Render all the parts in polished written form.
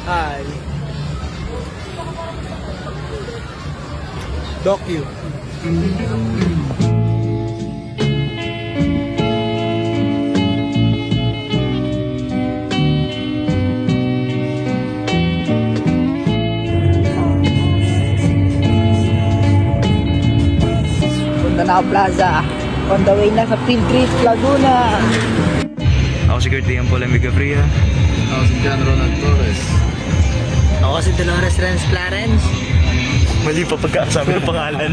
Hi. Docu. Danao Plaza. On the way na sa Field Trip, Laguna. Ako si Kurt Liam Polemica Fria. Ako si John Ronald Torres. Ako si Dolores Renz Clarence. Mali pa pagkakasabi ng pangalan.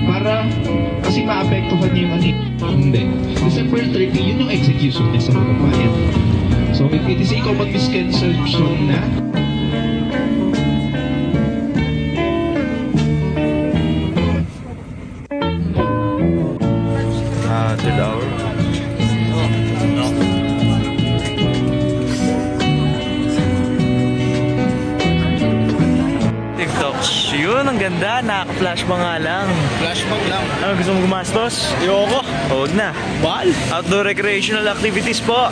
Para kasi maapektuhan niya yung hindi. December 30, yun yung execution niya sa mga bayan. So if it is a common misconception na Third hour. TikToks. Yun, ang ganda. Nakaka-flash pa nga lang. Flashback lang. Ano, gusto mo gumastos? Ayoko. Huwag na. Bal? Outdoor recreational activities po.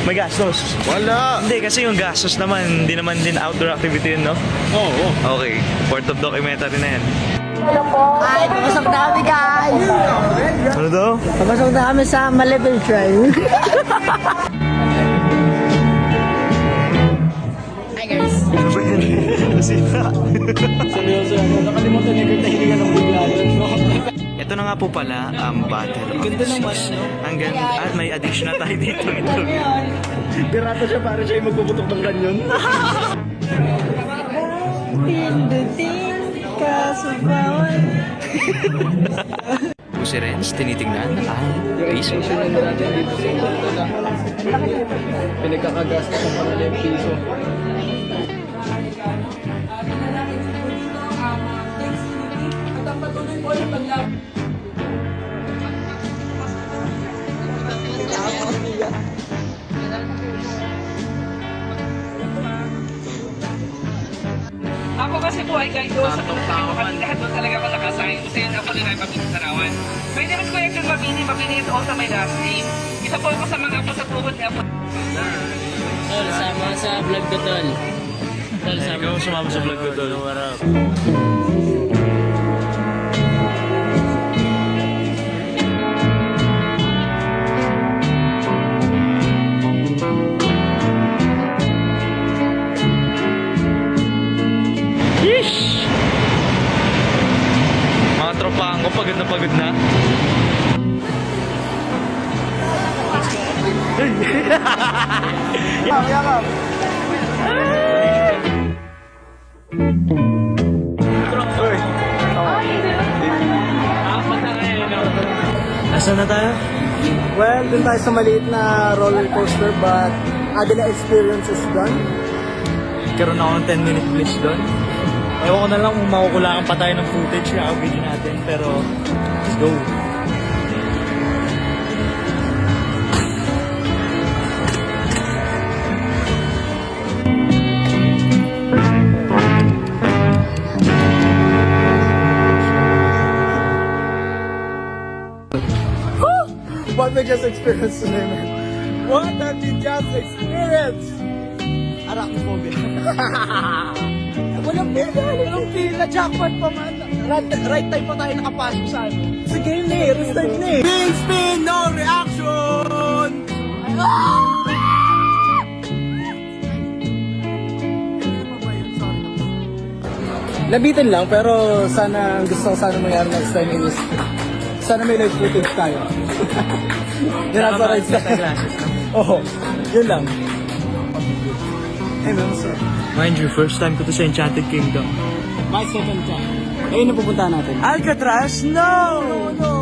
May gastos. Wala. Hindi, kasi yung gastos naman, hindi naman din outdoor activity yun, no? Oo. Okay. Part of documentary na yan. Ay, pumasok na kami guys! Ano daw? Pumasok na kami sa Malibel Trail. Hi guys! Ano ba yan? Nasira. Seryoso yan. Nakalimutan niya kung nahilingan ng bigla yun. Ito na nga po pala ang Battle of Ganda the naman, Seas. no? Ang ganda. At may addition na tayo dito. Ito. Pirata siya para siya yung magpuputok ng kanyon. Pindutin ka sa bawat... Si Renz, tinitignan ang piso. natin dito sa Totola. Pinagkakagastos ng pangalan yung piso. Ako kasi po ay guide doon sa tungkol kami lahat doon talaga ako nakasign. Kasi yun ako nila mabini sa Rawan. May naman ko yung mabini ito sa my last name. Isa po ako sa mga po sa tuhod na po. Tol, sama sa vlog ko, Tol. Tol, sama. Ikaw sumama sa vlog ko, Tol. Yeesh! Mga tropahan ko, pagod na. Nasaan na tayo? Well, dun tayo sa maliit na roller coaster but Adela experience is done. Karoon ako ng 10-minute glitch doon. Ewan ko na lang kung makukulangan pa tayo ng footage kakabili natin, pero let's go. What we just experienced today, man? What have you just experienced? Arachnophobia. Walang pila, jackpot pa man. Right time pa tayo nakapasok sa ano. Sa game na eh, restart na eh. Big spin, no reaction! Labitin lang, pero sana, gusto ko sana mangyari next time is sana may live footage tayo. Yun ang sa right side. Oo, yun lang. Hey, man, sir. Mind you, first time ko to sa Enchanted Kingdom. My second time. Ayun na pupunta natin. Alcatraz? No! No!